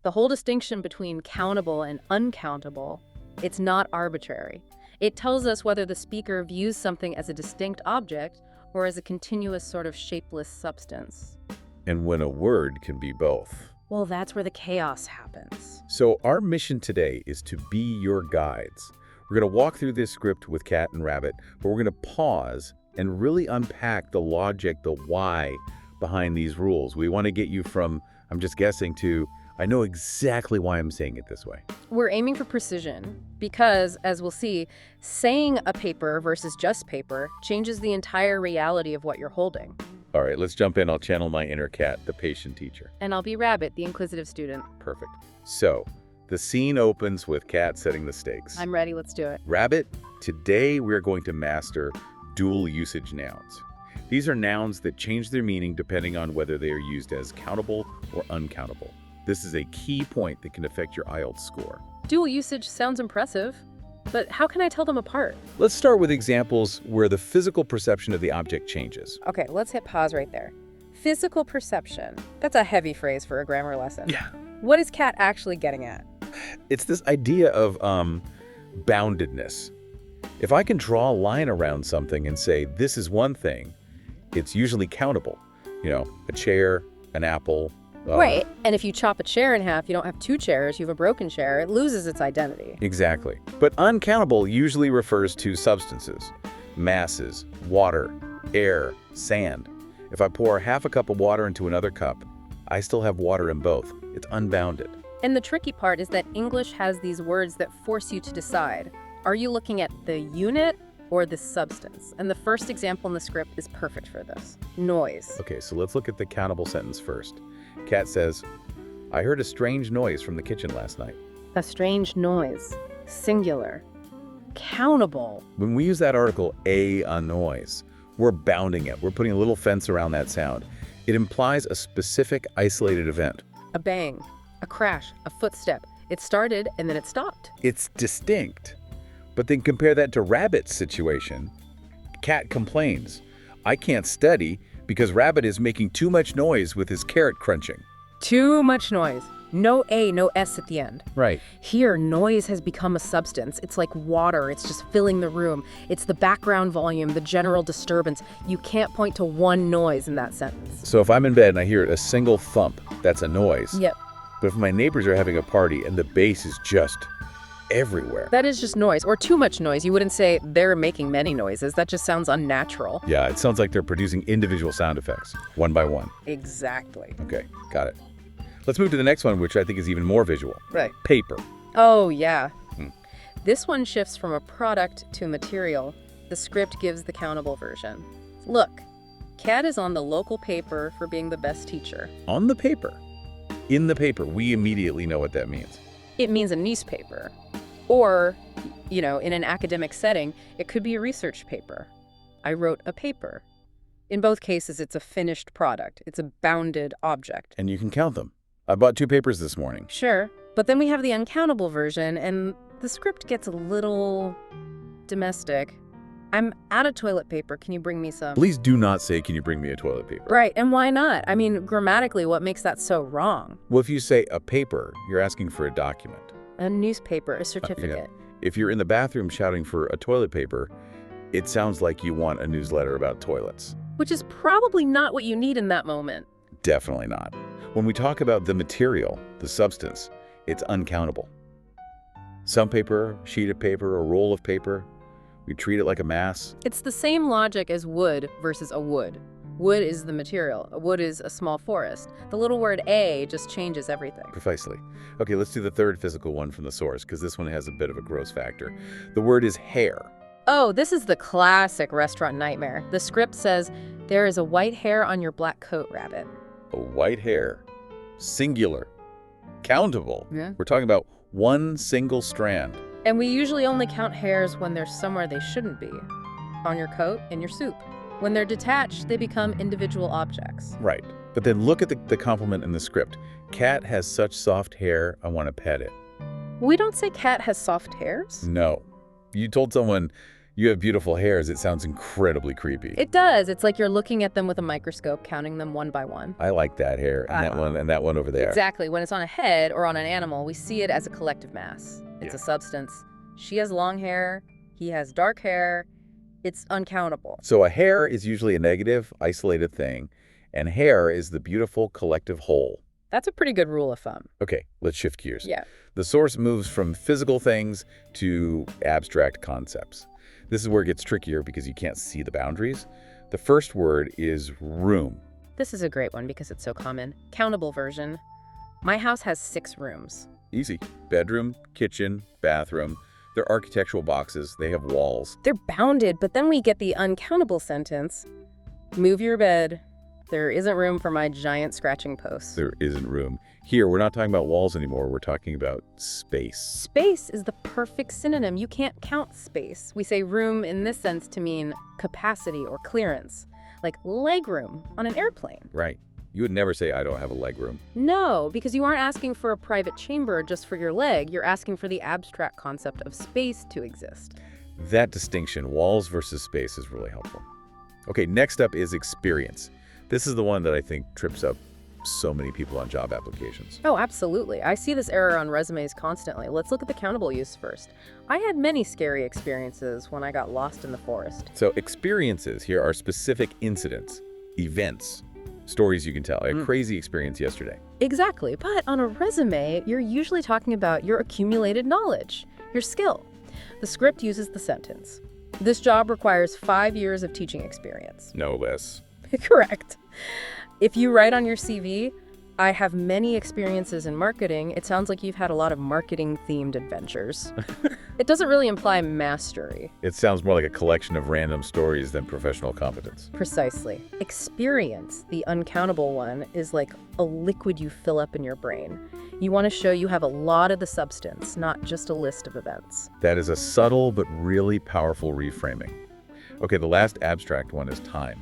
The whole distinction between countable and uncountable, it's not arbitrary. It tells us whether the speaker views something as a distinct object or as a continuous sort of shapeless substance. And when a word can be both. Well, that's where the chaos happens. So our mission today is to be your guides. We're going to walk through this script with Cat and Rabbit, but we're going to pause and really unpack the logic, the why behind these rules. We want to get you from, I'm just guessing, to, I know exactly why I'm saying it this way. We're aiming for precision because, as we'll see, saying a paper versus just paper changes the entire reality of what you're holding. All right, let's jump in. I'll channel my inner Cat, the patient teacher. And I'll be Rabbit, the inquisitive student. Perfect. So, the scene opens with Cat setting the stakes. I'm ready, let's do it. Rabbit, today we're going to master dual usage nouns. These are nouns that change their meaning depending on whether they are used as countable or uncountable. This is a key point that can affect your IELTS score. Dual usage sounds impressive, but how can I tell them apart? Let's start with examples where the physical perception of the object changes. Okay, let's hit pause right there. Physical perception. That's a heavy phrase for a grammar lesson. Yeah. What is Kat actually getting at? It's this idea of boundedness. If I can draw a line around something and say, this is one thing, it's usually countable. You know, a chair, an apple. Right, and if you chop a chair in half, you don't have two chairs, you have a broken chair, it loses its identity. Exactly. But uncountable usually refers to substances, masses, water, air, sand. If I pour half a cup of water into another cup, I still have water in both. It's unbounded. And the tricky part is that English has these words that force you to decide. Are you looking at the unit or the substance? And the first example in the script is perfect for this. Noise. Okay, so let's look at the countable sentence first. Kat says, I heard a strange noise from the kitchen last night. A strange noise. Singular. Countable. When we use that article, a noise, we're bounding it. We're putting a little fence around that sound. It implies a specific isolated event. A bang, a crash, a footstep. It started and then it stopped. It's distinct. But then compare that to Rabbit's situation. Cat complains, I can't study because Rabbit is making too much noise with his carrot crunching. Too much noise. No A, no S at the end. Right. Here, noise has become a substance. It's like water. It's just filling the room. It's the background volume, the general disturbance. You can't point to one noise in that sentence. So if I'm in bed and I hear a single thump, that's a noise. Yep. But if my neighbors are having a party and the bass is just everywhere. That is just noise, or too much noise. You wouldn't say they're making many noises. That just sounds unnatural. Yeah, it sounds like they're producing individual sound effects, one by one. Exactly. Okay, got it. Let's move to the next one, which I think is even more visual. Right. Paper. Oh, yeah. This one shifts from a product to material. The script gives the countable version. Look, Kat is on the local paper for being the best teacher. On the paper. In the paper, we immediately know what that means. It means a newspaper. Or, you know, in an academic setting, it could be a research paper. I wrote a paper. In both cases, it's a finished product. It's a bounded object. And you can count them. I bought 2 papers this morning. Sure, but then we have the uncountable version, and the script gets a little domestic. I'm out of toilet paper. Can you bring me some? Please do not say, can you bring me a toilet paper? Right, and why not? I mean, grammatically, what makes that so wrong? Well, if you say a paper, you're asking for a document. A newspaper, a certificate. If you're in the bathroom shouting for a toilet paper, it sounds like you want a newsletter about toilets. Which is probably not what you need in that moment. Definitely not. When we talk about the material, the substance, it's uncountable. Some paper, sheet of paper, a roll of paper, we treat it like a mass. It's the same logic as wood versus a wood. Wood is the material. A wood is a small forest. The little word a just changes everything. Precisely. Okay, let's do the third physical one from the source, because this one has a bit of a gross factor. The word is hair. Oh, this is the classic restaurant nightmare. The script says, there is a white hair on your black coat, Rabbit. A white hair. Singular. Countable. Yeah. We're talking about one single strand. And we usually only count hairs when they're somewhere they shouldn't be. On your coat, in your soup. When they're detached, they become individual objects. Right. But then look at the compliment in the script. Cat has such soft hair, I want to pet it. We don't say Cat has soft hairs. No. You told someone, You have beautiful hairs. It sounds incredibly creepy. It does. It's like you're looking at them with a microscope, counting them one by one. I like that hair and that one over there. Exactly. When it's on a head or on an animal, we see it as a collective mass. It's Yeah. a substance. She has long hair. He has dark hair. It's uncountable. So a hair is usually a negative, isolated thing, and hair is the beautiful collective whole. That's a pretty good rule of thumb. Okay, let's shift gears. Yeah. The source moves from physical things to abstract concepts. This is where it gets trickier because you can't see the boundaries. The first word is room. This is a great one because it's so common. Countable version. My house has 6 rooms. Easy. Bedroom, kitchen, bathroom. They're architectural boxes. They have walls. They're bounded, but then we get the uncountable sentence. Move your bed. There isn't room for my giant scratching posts. There isn't room. Here, we're not talking about walls anymore. We're talking about space. Space is the perfect synonym. You can't count space. We say room in this sense to mean capacity or clearance, like legroom on an airplane. Right. You would never say, I don't have a leg room. No, because you aren't asking for a private chamber just for your leg. You're asking for the abstract concept of space to exist. That distinction, walls versus space, is really helpful. Okay, next up is experience. This is the one that I think trips up so many people on job applications. Oh, absolutely. I see this error on resumes constantly. Let's look at the countable use first. I had many scary experiences when I got lost in the forest. So experiences here are specific incidents, events, stories you can tell. I had a crazy experience yesterday. Exactly, but on a resume, you're usually talking about your accumulated knowledge, your skill. The script uses the sentence. This job requires 5 years of teaching experience. No less. Correct. If you write on your CV, I have many experiences in marketing, it sounds like you've had a lot of marketing-themed adventures. It doesn't really imply mastery. It sounds more like a collection of random stories than professional competence. Precisely. Experience, the uncountable one, is like a liquid you fill up in your brain. You want to show you have a lot of the substance, not just a list of events. That is a subtle but really powerful reframing. Okay, the last abstract one is time.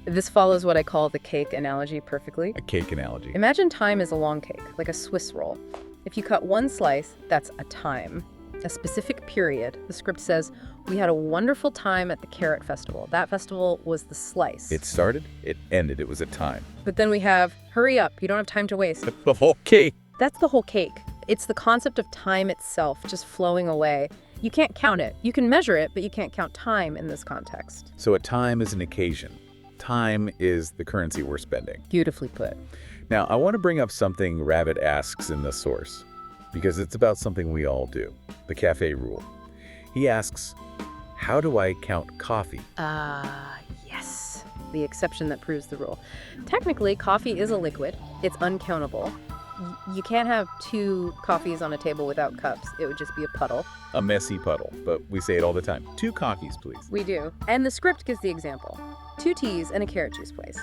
This follows what I call the cake analogy perfectly. A cake analogy. Imagine time is a long cake, like a Swiss roll. If you cut one slice, that's a time, a specific period. The script says, we had a wonderful time at the Carrot Festival. That festival was the slice. It started, it ended, it was a time. But then we have, hurry up, you don't have time to waste. The whole cake. That's the whole cake. It's the concept of time itself just flowing away. You can't count it. You can measure it, but you can't count time in this context. So a time is an occasion. Time is the currency we're spending. Beautifully put. Now, I want to bring up something Rabbit asks in the source, because it's about something we all do, the cafe rule. He asks, how do I count coffee? Yes. The exception that proves the rule. Technically, coffee is a liquid. It's uncountable. You can't have 2 coffees on a table without cups. It would just be a puddle. A messy puddle, but we say it all the time. 2 coffees, please. We do. And the script gives the example. 2 teas and a carrot juice, please.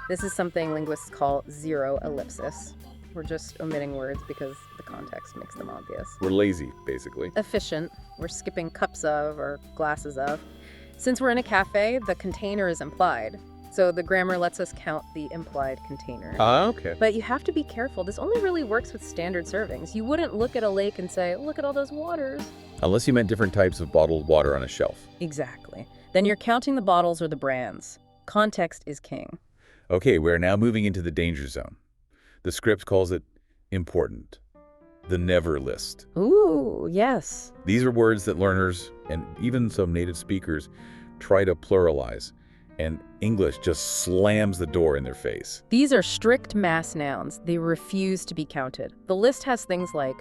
This is something linguists call zero ellipsis. We're just omitting words because the context makes them obvious. We're lazy, basically. Efficient. We're skipping cups of or glasses of. Since we're in a cafe, the container is implied. So the grammar lets us count the implied container. Okay. But you have to be careful. This only really works with standard servings. You wouldn't look at a lake and say, look at all those waters. Unless you meant different types of bottled water on a shelf. Exactly. Then you're counting the bottles or the brands. Context is king. Okay, we're now moving into the danger zone. The script calls it important. The never list. Ooh, yes. These are words that learners, and even some native speakers, try to pluralize. And English just slams the door in their face. These are strict mass nouns. They refuse to be counted. The list has things like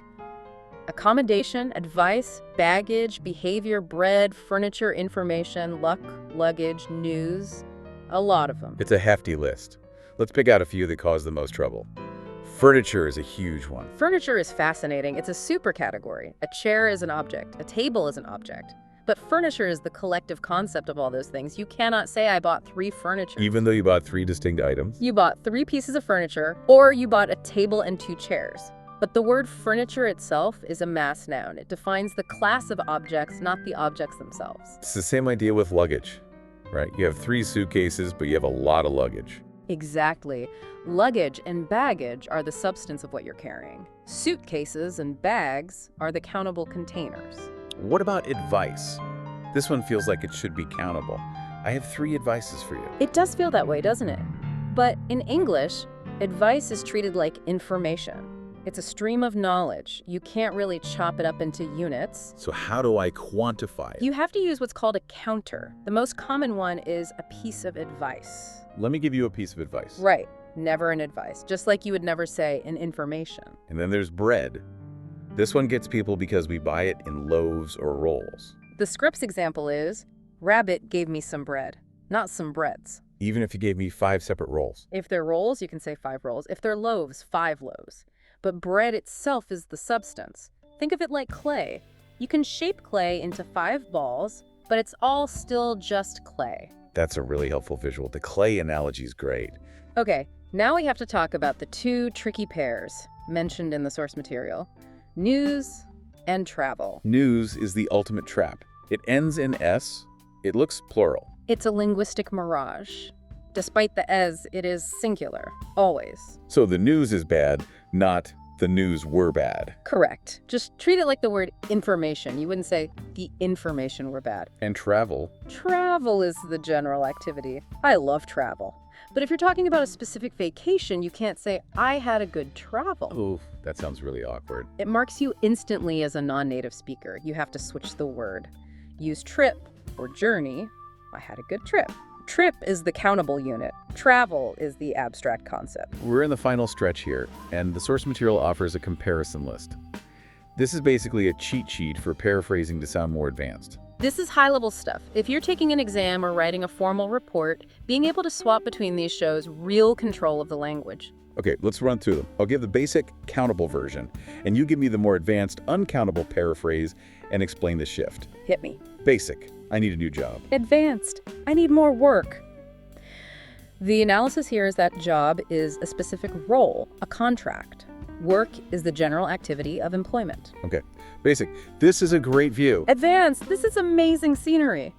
accommodation, advice, baggage, behavior, bread, furniture, information, luck, luggage, news. A lot of them. It's a hefty list. Let's pick out a few that cause the most trouble. Furniture is a huge one. Furniture is fascinating. It's a super category. A chair is an object. A table is an object. But furniture is the collective concept of all those things. You cannot say I bought 3 furniture. Even though you bought 3 distinct items? You bought 3 pieces of furniture, or you bought a table and 2 chairs. But the word furniture itself is a mass noun. It defines the class of objects, not the objects themselves. It's the same idea with luggage, right? You have 3 suitcases, but you have a lot of luggage. Exactly. Luggage and baggage are the substance of what you're carrying. Suitcases and bags are the countable containers. What about advice? This one feels like it should be countable. I have 3 advices for you. It does feel that way, doesn't it? But in English, advice is treated like information. It's a stream of knowledge. You can't really chop it up into units. So how do I quantify it? You have to use what's called a counter. The most common one is a piece of advice. Let me give you a piece of advice. Right. Never an advice. Just like you would never say an information. And then there's bread. This one gets people because we buy it in loaves or rolls. The script's example is, Rabbit gave me some bread, not some breads. Even if you gave me 5 separate rolls. If they're rolls, you can say 5 rolls. If they're loaves, 5 loaves. But bread itself is the substance. Think of it like clay. You can shape clay into 5 balls, but it's all still just clay. That's a really helpful visual. The clay analogy is great. Okay, now we have to talk about the 2 tricky pairs mentioned in the source material. News and travel. News is the ultimate trap. It ends in S. It looks plural. It's a linguistic mirage. Despite the es, it is singular, always. So the news is bad, not the news were bad. Correct. Just treat it like the word information. You wouldn't say the information were bad. And travel. Travel is the general activity. I love travel. But if you're talking about a specific vacation, you can't say, I had a good travel. Oh, that sounds really awkward. It marks you instantly as a non-native speaker. You have to switch the word. Use trip or journey. I had a good trip. Trip is the countable unit. Travel is the abstract concept. We're in the final stretch here, and the source material offers a comparison list. This is basically a cheat sheet for paraphrasing to sound more advanced. This is high-level stuff. If you're taking an exam or writing a formal report, being able to swap between these shows real control of the language. Okay, let's run through them. I'll give the basic, countable version, and you give me the more advanced, uncountable paraphrase and explain the shift. Hit me. Basic. I need a new job. Advanced. I need more work. The analysis here is that job is a specific role, a contract. Work is the general activity of employment. Okay. Basic. This is a great view. Advanced. This is amazing scenery.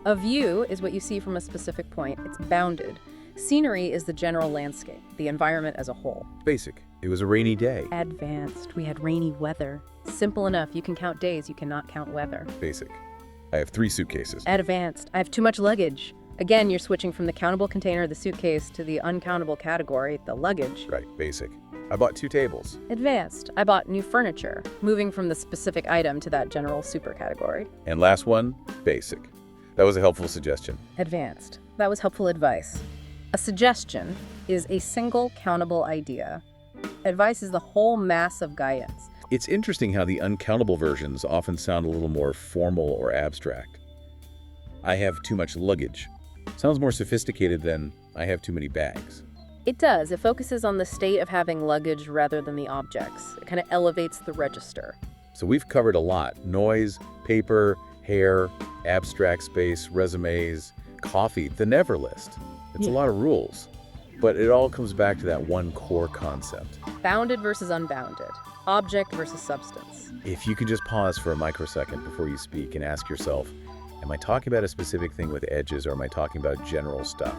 A view is what you see from a specific point. It's bounded. Scenery is the general landscape, the environment as a whole. Basic. It was a rainy day. Advanced. We had rainy weather. Simple enough. You can count days. You cannot count weather. Basic. I have 3 suitcases. Advanced. I have too much luggage. Again, you're switching from the countable container, the suitcase, to the uncountable category, the luggage. Right. Basic. I bought 2 tables. Advanced. I bought new furniture, moving from the specific item to that general super category. And last one, basic. That was a helpful suggestion. Advanced. That was helpful advice. A suggestion is a single countable idea. Advice is the whole mass of guidance. It's interesting how the uncountable versions often sound a little more formal or abstract. I have too much luggage. Sounds more sophisticated than I have too many bags. It does. It focuses on the state of having luggage rather than the objects. It kind of elevates the register. So we've covered a lot. Noise, paper, hair, abstract space, resumes, coffee, the never list. It's a lot of rules. But it all comes back to that one core concept. Bounded versus unbounded. Object versus substance. If you could just pause for a microsecond before you speak and ask yourself, am I talking about a specific thing with edges or am I talking about general stuff?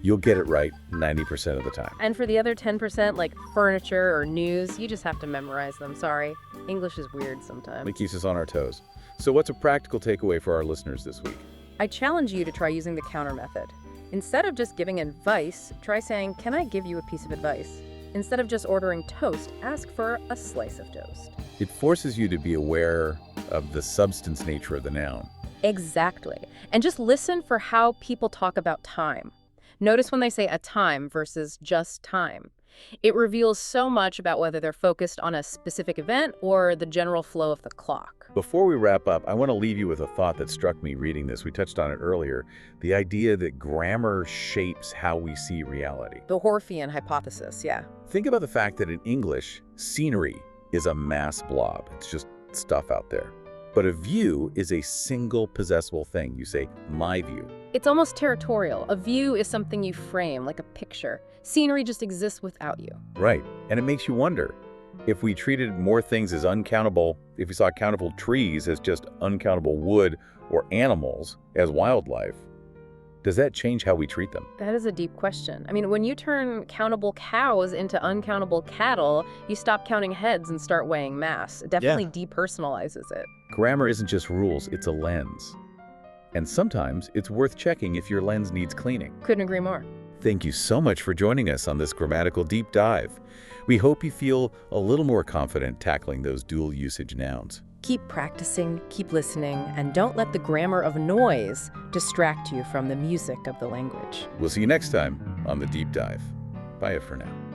You'll get it right 90% of the time. And for the other 10%, like furniture or news, you just have to memorize them. Sorry. English is weird sometimes. It keeps us on our toes. So what's a practical takeaway for our listeners this week? I challenge you to try using the counter method. Instead of just giving advice, try saying, can I give you a piece of advice? Instead of just ordering toast, ask for a slice of toast. It forces you to be aware of the substance nature of the noun. Exactly. And just listen for how people talk about time. Notice when they say a time versus just time. It reveals so much about whether they're focused on a specific event or the general flow of the clock. Before we wrap up, I want to leave you with a thought that struck me reading this. We touched on it earlier. The idea that grammar shapes how we see reality. The Horphian hypothesis, yeah. Think about the fact that in English, scenery is a mass blob. It's just stuff out there. But a view is a single possessible thing. You say, my view. It's almost territorial. A view is something you frame, like a picture. Scenery just exists without you. Right. And it makes you wonder, if we treated more things as uncountable, if we saw countable trees as just uncountable wood or animals as wildlife, does that change how we treat them? That is a deep question. I mean, when you turn countable cows into uncountable cattle, you stop counting heads and start weighing mass. It definitely depersonalizes it. Grammar isn't just rules, it's a lens. And sometimes it's worth checking if your lens needs cleaning. Couldn't agree more. Thank you so much for joining us on this grammatical deep dive. We hope you feel a little more confident tackling those dual usage nouns. Keep practicing, keep listening, and don't let the grammar of noise distract you from the music of the language. We'll see you next time on The Deep Dive. Bye for now.